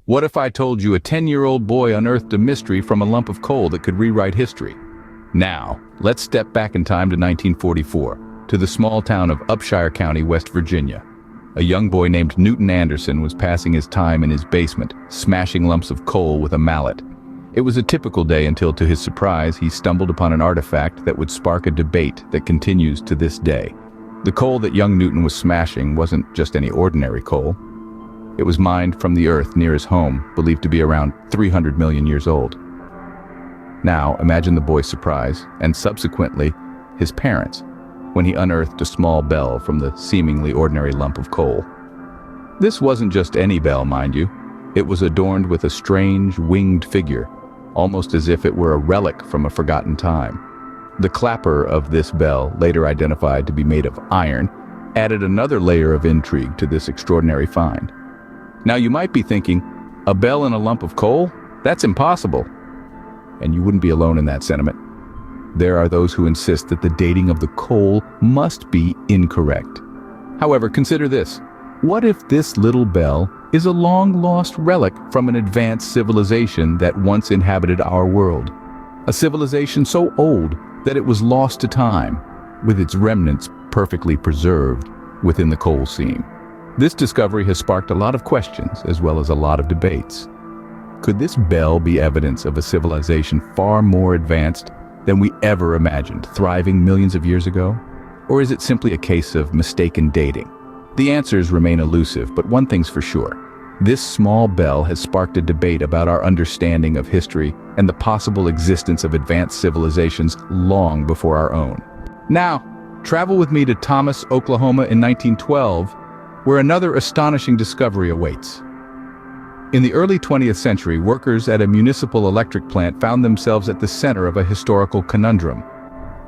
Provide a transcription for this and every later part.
What if I told you a 10-year-old boy unearthed a mystery from a lump of coal that could rewrite history? Now, let's step back in time to 1944, to the small town of Upshire County, West Virginia. A young boy named Newton Anderson was passing his time in his basement, smashing lumps of coal with a mallet. It was a typical day until, to his surprise, he stumbled upon an artifact that would spark a debate that continues to this day. The coal that young Newton was smashing wasn't just any ordinary coal. It was mined from the earth near his home, believed to be around 300 million years old. Now, imagine the boy's surprise, and subsequently, his parents, when he unearthed a small bell from the seemingly ordinary lump of coal. This wasn't just any bell, mind you. It was adorned with a strange, winged figure, almost as if it were a relic from a forgotten time. The clapper of this bell, later identified to be made of iron, added another layer of intrigue to this extraordinary find. Now you might be thinking, a bell in a lump of coal? That's impossible. And you wouldn't be alone in that sentiment. There are those who insist that the dating of the coal must be incorrect. However, consider this. What if this little bell is a long-lost relic from an advanced civilization that once inhabited our world? A civilization so old that it was lost to time, with its remnants perfectly preserved within the coal seam. This discovery has sparked a lot of questions as well as a lot of debates. Could this bell be evidence of a civilization far more advanced than we ever imagined, thriving millions of years ago? Or is it simply a case of mistaken dating? The answers remain elusive, but one thing's for sure. This small bell has sparked a debate about our understanding of history and the possible existence of advanced civilizations long before our own. Now, travel with me to Thomas, Oklahoma in 1912, where another astonishing discovery awaits. In the early 20th century, workers at a municipal electric plant found themselves at the center of a historical conundrum.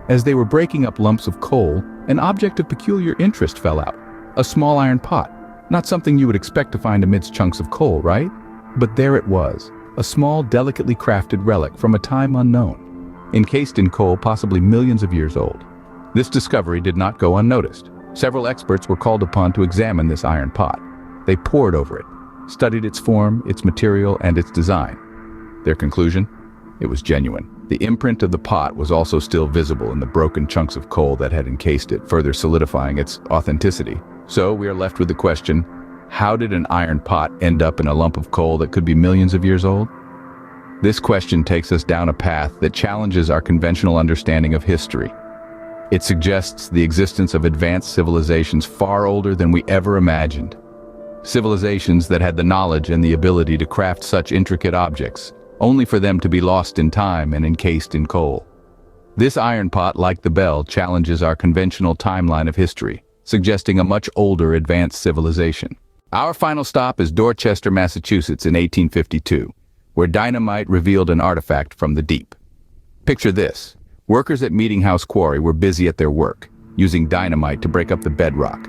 As they were breaking up lumps of coal, an object of peculiar interest fell out. A small iron pot. Not something you would expect to find amidst chunks of coal, right? But there it was, a small, delicately crafted relic from a time unknown, encased in coal possibly millions of years old. This discovery did not go unnoticed. Several experts were called upon to examine this iron pot. They pored over it, studied its form, its material, and its design. Their conclusion? It was genuine. The imprint of the pot was also still visible in the broken chunks of coal that had encased it, further solidifying its authenticity. So we are left with the question, how did an iron pot end up in a lump of coal that could be millions of years old? This question takes us down a path that challenges our conventional understanding of history. It suggests the existence of advanced civilizations far older than we ever imagined. Civilizations that had the knowledge and the ability to craft such intricate objects, only for them to be lost in time and encased in coal. This iron pot, like the bell, challenges our conventional timeline of history, suggesting a much older advanced civilization. Our final stop is Dorchester, Massachusetts in 1852, where dynamite revealed an artifact from the deep. Picture this. Workers at Meeting House Quarry were busy at their work, using dynamite to break up the bedrock.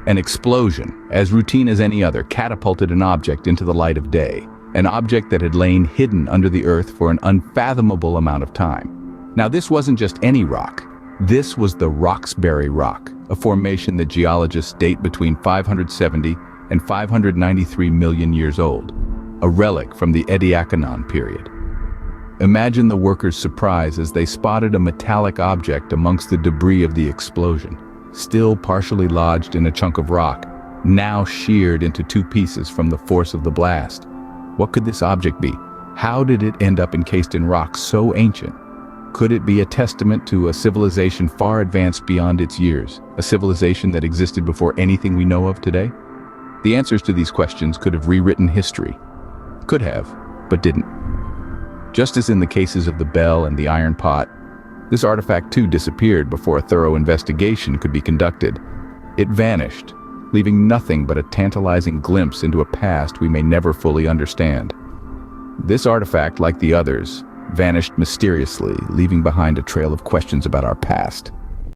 An explosion, as routine as any other, catapulted an object into the light of day, an object that had lain hidden under the earth for an unfathomable amount of time. Now, this wasn't just any rock. This was the Roxbury Rock, a formation that geologists date between 570 and 593 million years old, a relic from the Ediacanon period. Imagine the workers' surprise as they spotted a metallic object amongst the debris of the explosion, still partially lodged in a chunk of rock, now sheared into two pieces from the force of the blast. What could this object be? How did it end up encased in rock so ancient? Could it be a testament to a civilization far advanced beyond its years, a civilization that existed before anything we know of today? The answers to these questions could have rewritten history. Could have, but didn't. Just as in the cases of the bell and the iron pot, this artifact too disappeared before a thorough investigation could be conducted. It vanished, leaving nothing but a tantalizing glimpse into a past we may never fully understand. This artifact, like the others, vanished mysteriously, leaving behind a trail of questions about our past.